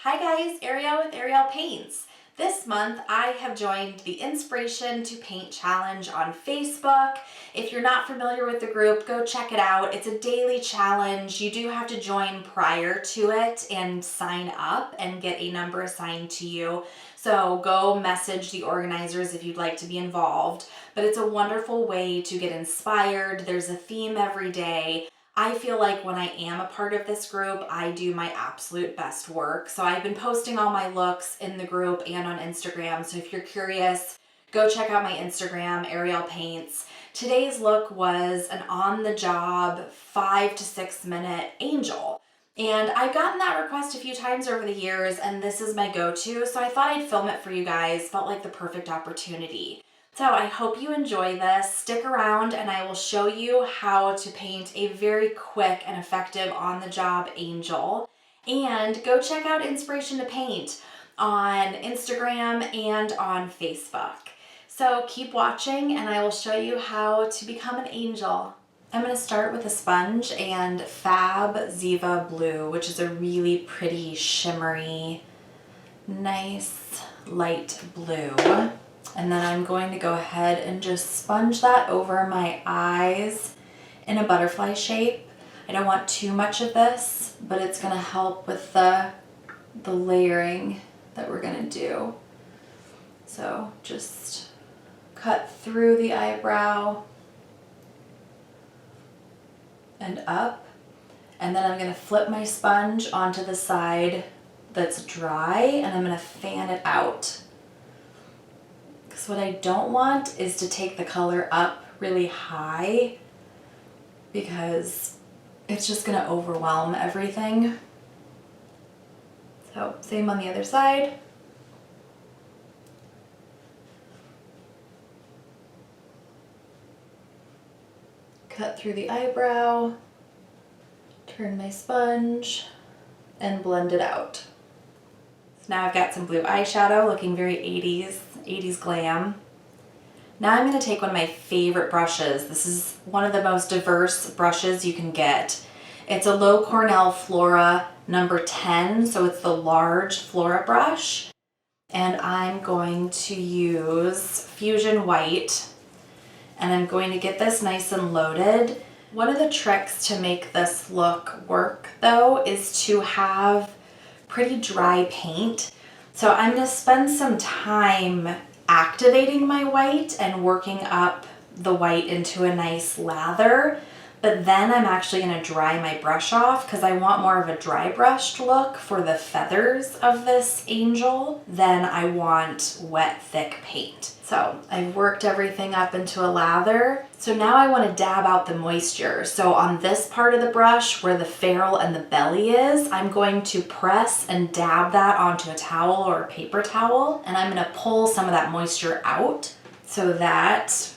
Hi guys, Ariel with Arielpaints. This month I have joined the Inspiration to Paint Challenge on Facebook. If you're not familiar with the group, go check it out. It's a daily challenge. You do have to join prior to it and sign up and get a number assigned to you. So go message the organizers if you'd like to be involved. But it's a wonderful way to get inspired. There's a theme every day. I feel like when I am a part of this group, I do my absolute best work. So I've been posting all my looks in the group and on Instagram. So if you're curious, go check out my Instagram, Arielpaints. Today's look was an on-the-job 5 to 6 minute angel. And I've gotten that request a few times over the years, and this is my go-to. So I thought I'd film it for you guys. Felt like the perfect opportunity. So I hope you enjoy this. Stick around and I will show you how to paint a very quick and effective on-the-job angel. And go check out Inspiration to Paint on Instagram and on Facebook. So keep watching and I will show you how to become an angel. I'm going to start with a sponge and Fab Ziva Blue, which is a really pretty shimmery, nice light blue. And then I'm going to go ahead and just sponge that over my eyes in a butterfly shape. I don't want too much of this, but it's going to help with the layering that we're going to do. So just cut through the eyebrow and up. And then I'm going to flip my sponge onto the side that's dry and I'm going to fan it out. So what I don't want is to take the color up really high because it's just going to overwhelm everything. So same on the other side. Cut through the eyebrow, turn my sponge, and blend it out. Now I've got some blue eyeshadow looking very 80s glam. Now I'm going to take one of my favorite brushes. This is one of the most diverse brushes you can get. It's a Low Cornell Flora number 10, so it's the large Flora brush. And I'm going to use Fusion White, and I'm going to get this nice and loaded. One of the tricks to make this look work, though, is to have pretty dry paint. So I'm going to spend some time activating my white and working up the white into a nice lather, but then I'm actually going to dry my brush off because I want more of a dry brushed look for the feathers of this angel than I want wet thick paint. So I've worked everything up into a lather. So now I want to dab out the moisture. So on this part of the brush where the ferrule and the belly is, I'm going to press and dab that onto a towel or a paper towel. And I'm going to pull some of that moisture out so that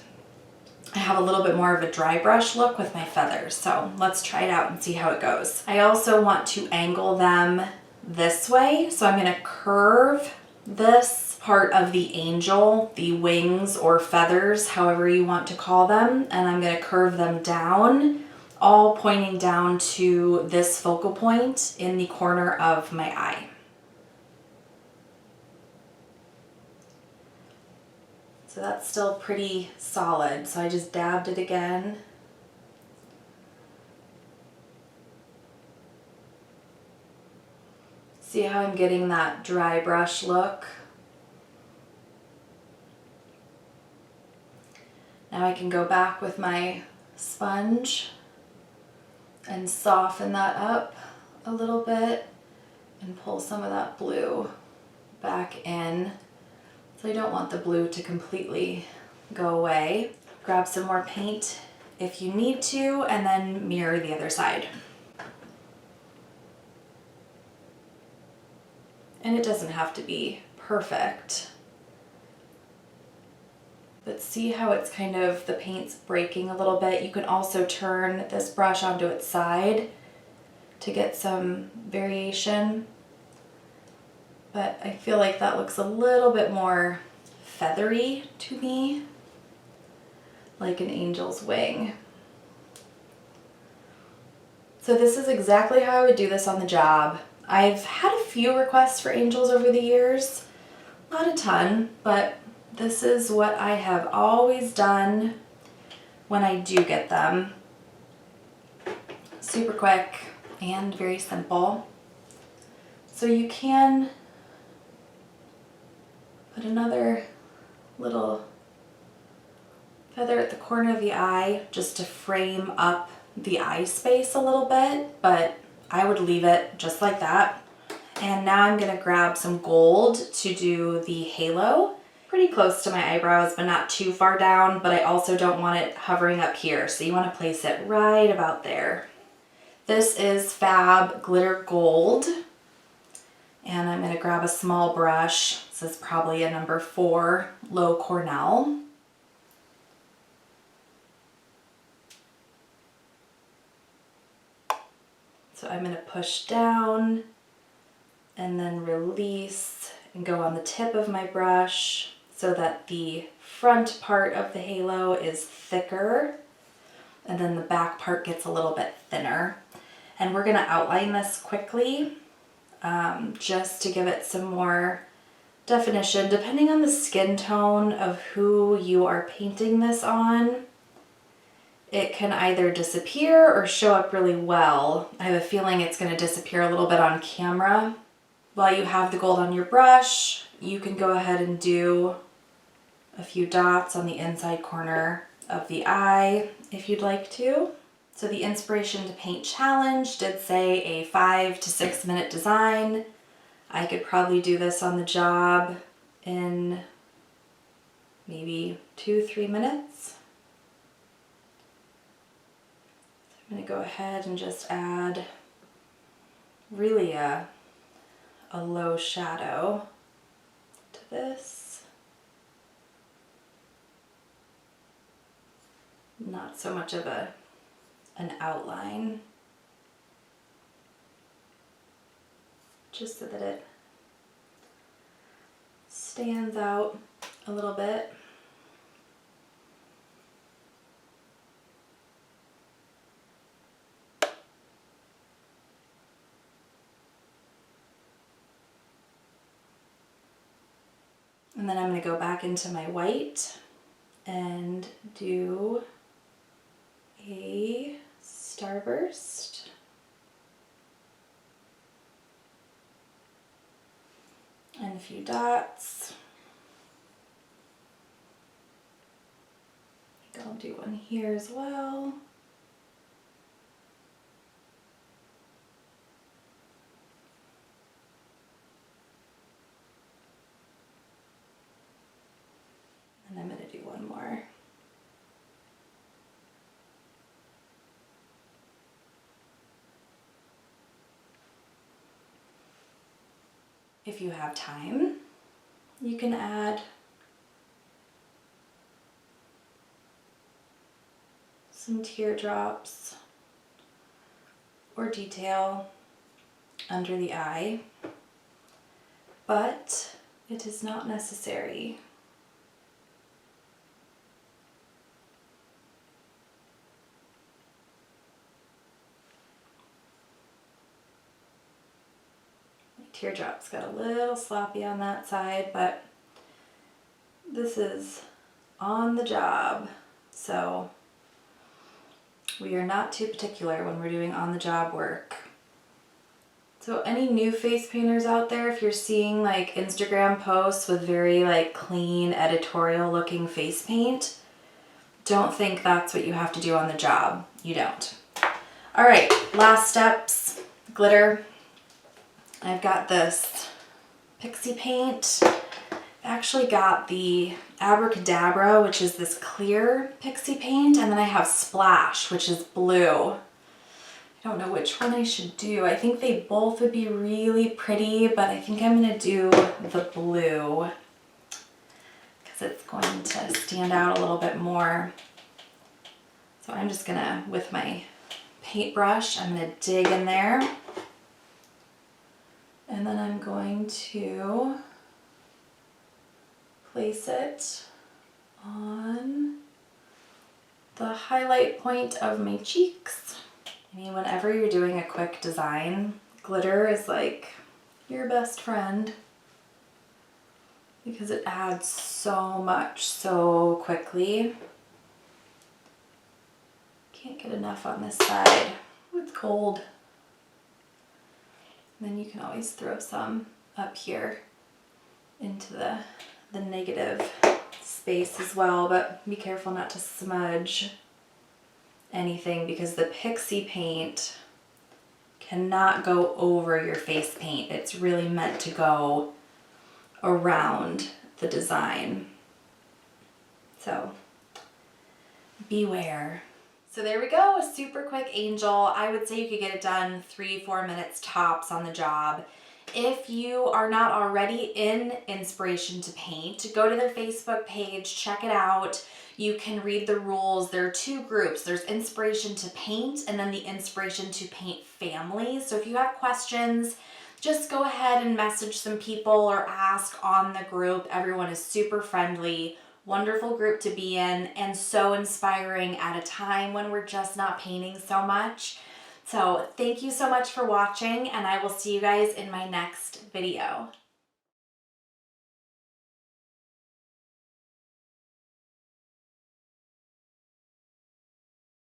I have a little bit more of a dry brush look with my feathers. So let's try it out and see how it goes. I also want to angle them this way. So I'm going to curve this part of the angel, the wings or feathers, however you want to call them, and I'm going to curve them down, all pointing down to this focal point in the corner of my eye. So that's still pretty solid, so I just dabbed it again. See how I'm getting that dry brush look? Now I can go back with my sponge and soften that up a little bit and pull some of that blue back in. So I don't want the blue to completely go away. Grab some more paint if you need to and then mirror the other side. And it doesn't have to be perfect. But see how it's kind of, the paint's breaking a little bit. You can also turn this brush onto its side to get some variation. But I feel like that looks a little bit more feathery to me, like an angel's wing. So this is exactly how I would do this on the job. I've had a few requests for angels over the years, not a ton, but this is what I have always done when I do get them. Super quick and very simple. So you can put another little feather at the corner of the eye just to frame up the eye space a little bit, but I would leave it just like that. And now I'm gonna grab some gold to do the halo. Pretty close to my eyebrows, but not too far down, but I also don't want it hovering up here, so you wanna place it right about there. This is Fab Glitter Gold, and I'm gonna grab a small brush. This is probably a number 4 Low Cornell. So I'm going to push down and then release and go on the tip of my brush so that the front part of the halo is thicker and then the back part gets a little bit thinner. And we're going to outline this quickly just to give it some more definition. Depending on the skin tone of who you are painting this on, it can either disappear or show up really well. I have a feeling it's going to disappear a little bit on camera. While you have the gold on your brush, you can go ahead and do a few dots on the inside corner of the eye if you'd like to. So the Inspiration to Paint Challenge did say a 5 to 6 minute design. I could probably do this on the job in maybe 2-3 minutes. I'm going to go ahead and just add really a low shadow to this. Not so much of an outline, just so that it stands out a little bit. And then I'm going to go back into my white and do a starburst. And a few dots. I think I'll do one here as well. And I'm going to do one more. If you have time, you can add some teardrops or detail under the eye, but it is not necessary. Teardrops got a little sloppy on that side, but this is on the job, so we are not too particular when we're doing on the job work. So any new face painters out there, if you're seeing like Instagram posts with very like clean editorial looking face paint, don't think that's what you have to do on the job. You don't. All right, last steps, glitter. I've got this pixie paint. I actually got the Abracadabra, which is this clear pixie paint, and then I have Splash, which is blue. I don't know which one I should do. I think they both would be really pretty, but I think I'm gonna do the blue because it's going to stand out a little bit more. So I'm just gonna, with my paintbrush, I'm gonna dig in there. And then I'm going to place it on the highlight point of my cheeks. I mean, whenever you're doing a quick design, glitter is like your best friend because it adds so much so quickly. Can't get enough on this side. Ooh, it's cold. And then you can always throw some up here into the negative space as well, but be careful not to smudge anything because the pixie paint cannot go over your face paint. It's really meant to go around the design. So beware. So there we go, a super quick angel. I would say you could get it done 3-4 minutes tops on the job. If you are not already in Inspiration to Paint, go to their Facebook page, check it out. You can read the rules. There are 2 groups. There's Inspiration to Paint and then the Inspiration to Paint family. So if you have questions, just go ahead and message some people or ask on the group. Everyone is super friendly, wonderful group to be in, and so inspiring at a time when we're just not painting so much. So thank you so much for watching, and I will see you guys in my next video.